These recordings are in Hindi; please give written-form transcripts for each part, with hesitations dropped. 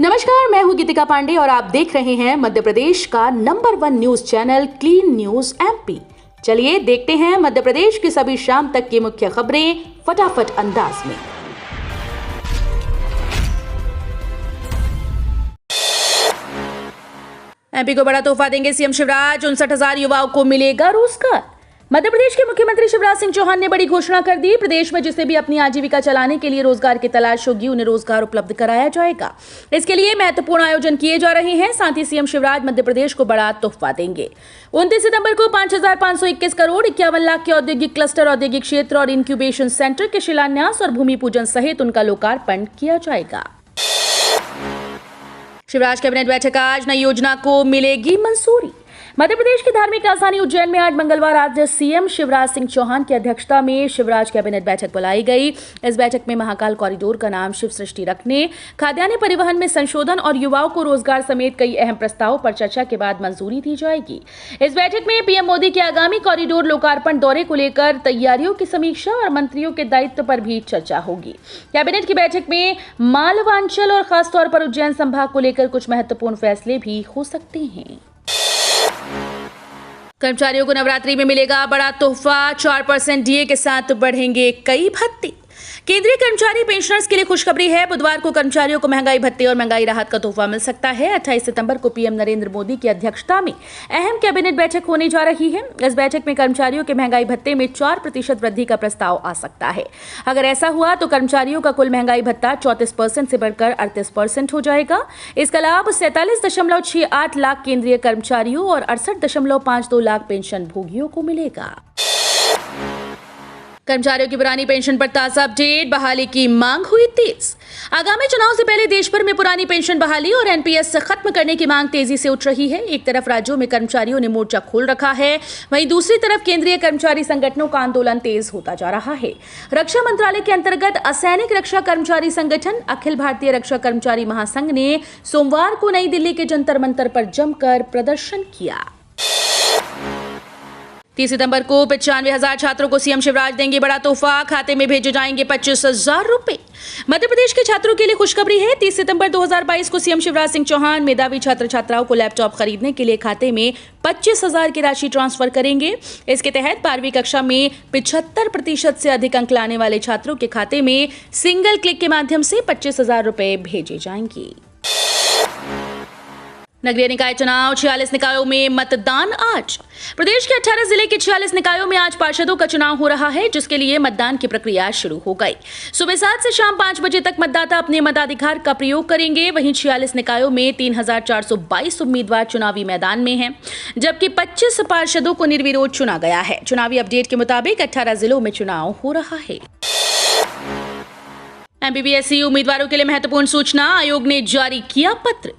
नमस्कार, मैं हूं गीतिका पांडे और आप देख रहे हैं मध्य प्रदेश का number 1 news channel clean news MP. चलिए देखते हैं मध्य प्रदेश की सभी शाम तक की मुख्य खबरें फटाफट अंदाज में। एमपी को बड़ा तोहफा देंगे सीएम शिवराज, 59,000 युवाओं को मिलेगा रोजगार। मध्य प्रदेश के मुख्यमंत्री शिवराज सिंह चौहान ने बड़ी घोषणा कर दी। प्रदेश में जिसे भी अपनी आजीविका चलाने के लिए रोजगार की तलाश होगी, उन्हें रोजगार उपलब्ध कराया जाएगा। इसके लिए महत्वपूर्ण आयोजन किए जा रहे हैं। साथ ही सीएम शिवराज मध्य प्रदेश को बड़ा तोहफा देंगे। 29 सितंबर को 5,521 करोड़ 51 लाख के औद्योगिक क्लस्टर, औद्योगिक क्षेत्र और इंक्यूबेशन सेंटर के शिलान्यास और भूमि पूजन सहित उनका लोकार्पण किया जाएगा। शिवराज कैबिनेट बैठक आज, नई योजना को मिलेगी मंजूरी। मध्य प्रदेश की धार्मिक राजधानी उज्जैन में आज मंगलवार आज सीएम शिवराज सिंह चौहान की अध्यक्षता में शिवराज कैबिनेट बैठक बुलाई गई। इस बैठक में महाकाल कॉरिडोर का नाम शिव सृष्टि रखने, खाद्यान्न परिवहन में संशोधन और युवाओं को रोजगार समेत कई अहम प्रस्तावों पर चर्चा के बाद मंजूरी दी जाएगी। इस बैठक में पीएम मोदी के आगामी कॉरिडोर लोकार्पण दौरे को लेकर तैयारियों की समीक्षा और मंत्रियों के दायित्व पर भी चर्चा होगी। कैबिनेट की बैठक में मालवांचल और खासतौर पर उज्जैन संभाग को लेकर कुछ महत्वपूर्ण फैसले भी हो सकते हैं। कर्मचारियों को नवरात्रि में मिलेगा बड़ा तोहफा, 4% डीए के साथ बढ़ेंगे कई भत्ते। केंद्रीय कर्मचारी पेंशनर्स के लिए खुशखबरी है। बुधवार को कर्मचारियों को महंगाई भत्ते और महंगाई राहत का तोहफा मिल सकता है। 28 सितंबर को पीएम नरेंद्र मोदी की अध्यक्षता में अहम कैबिनेट बैठक होने जा रही है। इस बैठक में कर्मचारियों के महंगाई भत्ते में 4% वृद्धि का प्रस्ताव आ सकता है। अगर ऐसा हुआ तो कर्मचारियों का कुल महंगाई भत्ता 34% से बढ़कर 38% हो जाएगा। इसका लाभ 47.68 लाख केंद्रीय कर्मचारियों और 68.52 लाख पेंशन भोगियों को मिलेगा। कर्मचारियों की पुरानी पेंशन पर ताजा अपडेट, बहाली की मांग हुई तेज। आगामी चुनाव से पहले देश भर में पुरानी पेंशन बहाली और एनपीएस खत्म करने की मांग तेजी से उठ रही है। एक तरफ राज्यों में कर्मचारियों ने मोर्चा खोल रखा है, वहीं दूसरी तरफ केंद्रीय कर्मचारी संगठनों का आंदोलन तेज होता जा रहा है। रक्षा मंत्रालय के अंतर्गत असैनिक रक्षा कर्मचारी संगठन अखिल भारतीय रक्षा कर्मचारी महासंघ ने सोमवार को नई दिल्ली के जंतर मंतर पर जमकर प्रदर्शन किया। 30 सितंबर को 95,000 छात्रों को सीएम शिवराज देंगे बड़ा तोहफा, खाते में भेजे जाएंगे 25,000 रुपए। मध्य प्रदेश के छात्रों के लिए खुशखबरी है। 30 सितंबर 2022 को सीएम शिवराज सिंह चौहान मेधावी छात्र छात्राओं को लैपटॉप खरीदने के लिए खाते में 25,000 की राशि ट्रांसफर करेंगे। इसके तहत 12वीं कक्षा में 75% से अधिक अंक लाने वाले छात्रों के खाते में सिंगल क्लिक के माध्यम से 25,000 रुपए भेजे जाएंगे। नगरीय निकाय चुनाव, 46 निकायों में मतदान आज। प्रदेश के 18 जिले के 46 निकायों में आज पार्षदों का चुनाव हो रहा है, जिसके लिए मतदान की प्रक्रिया शुरू हो गई। सुबह 7 से शाम 5 बजे तक मतदाता अपने मताधिकार का प्रयोग करेंगे। वहीं 46 निकायों में 3,422 उम्मीदवार चुनावी मैदान में हैं, जबकि 25 पार्षदों को निर्विरोध चुना गया है। चुनावी अपडेट के मुताबिक 18 जिलों में चुनाव हो रहा है। एमपीपीएससी उम्मीदवारों के लिए महत्वपूर्ण सूचना, आयोग ने जारी किया पत्र।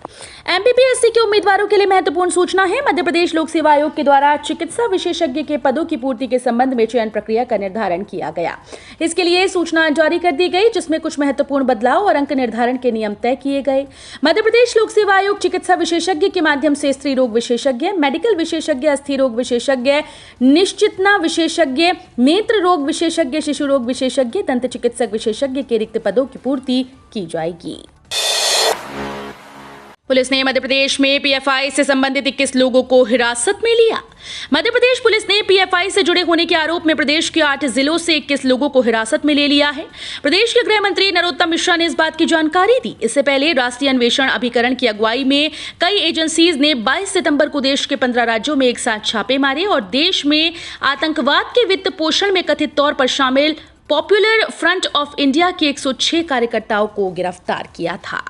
एमपीपीएससी के उम्मीदवारों के लिए महत्वपूर्ण सूचना है। मध्य प्रदेश लोक सेवा आयोग के द्वारा चिकित्सा विशेषज्ञ के पदों की पूर्ति के संबंध में चयन प्रक्रिया का निर्धारण किया गया। इसके लिए सूचना जारी कर दी गई, जिसमें कुछ महत्वपूर्ण बदलाव और अंक निर्धारण के नियम तय किए गए। मध्य प्रदेश लोक सेवा आयोग चिकित्सा विशेषज्ञ के माध्यम से स्त्री रोग विशेषज्ञ, मेडिकल विशेषज्ञ, अस्थि रोग विशेषज्ञ, निश्चितना विशेषज्ञ, नेत्र रोग विशेषज्ञ, शिशु रोग विशेषज्ञ, दंत चिकित्सक विशेषज्ञ के रिक्त पदों की पूर्ति की जाएगी। पुलिस ने मध्य प्रदेश में पीएफआई से संबंधित 21 लोगों को हिरासत में लिया। मध्य प्रदेश पुलिस ने पीएफआई से जुड़े होने के आरोप में प्रदेश के 8 जिलों से 21 लोगों को हिरासत में ले लिया है। प्रदेश के गृह मंत्री नरोत्तम मिश्रा ने इस बात की जानकारी दी। इससे पहले राष्ट्रीय अन्वेषण अभिकरण की अगुवाई में कई एजेंसीज ने 22 सितंबर को देश के 15 राज्यों में एक साथ छापे मारे और देश में आतंकवाद के वित्त पोषण में कथित तौर पर शामिल पॉपुलर फ्रंट ऑफ इंडिया के 106 कार्यकर्ताओं को गिरफ्तार किया था।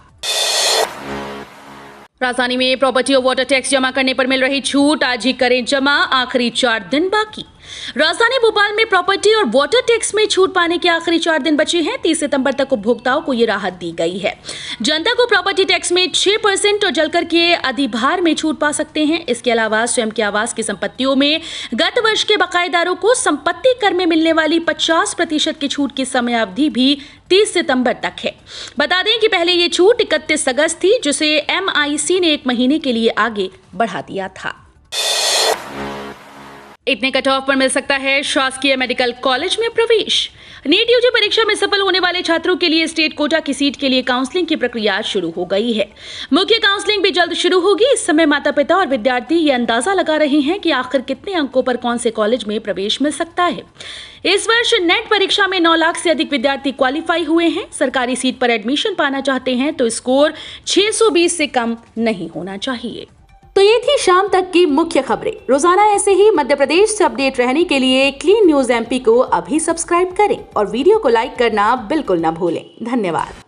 राजधानी में प्रॉपर्टी और वाटर टैक्स जमा करने पर मिल रही छूट, आज ही करें जमा, आखिरी 4 दिन बाकी। राजधानी भोपाल में प्रॉपर्टी और वाटर टैक्स में छूट पाने के आखिरी 4 दिन बचे हैं। 30 सितंबर तक उपभोक्ताओं को ये राहत दी गई है। जनता को प्रॉपर्टी टैक्स में 6% और जलकर के अधिभार में छूट पा सकते हैं। इसके अलावा स्वयं के आवास की संपत्तियों में गत वर्ष के बकायेदारों को संपत्ति कर में मिलने वाली 50% की छूट की समयावधि भी 30 सितंबर तक है। बता दें कि पहले ये छूट 31 अगस्त थी, जिसे एमआईसी ने 1 महीने के लिए आगे बढ़ा दिया था। इतने कट ऑफ पर मिल सकता है शासकीय मेडिकल कॉलेज में प्रवेश। नीट यूजी परीक्षा में सफल होने वाले छात्रों के लिए स्टेट कोटा की सीट के लिए काउंसलिंग की प्रक्रिया शुरू हो गई है। मुख्य काउंसलिंग भी जल्द शुरू होगी। इस समय माता पिता और विद्यार्थी ये अंदाजा लगा रहे हैं कि आखिर कितने अंकों पर कौन से कॉलेज में प्रवेश मिल सकता है। इस वर्ष नेट परीक्षा में 9 लाख से अधिक विद्यार्थी क्वालिफाई हुए हैं। सरकारी सीट पर एडमिशन पाना चाहते हैं तो स्कोर 620 से कम नहीं होना चाहिए। तो ये थी शाम तक की मुख्य खबरें। रोजाना ऐसे ही मध्य प्रदेश से अपडेट रहने के लिए क्लीन न्यूज एमपी को अभी सब्सक्राइब करें और वीडियो को लाइक करना बिल्कुल न भूलें। धन्यवाद।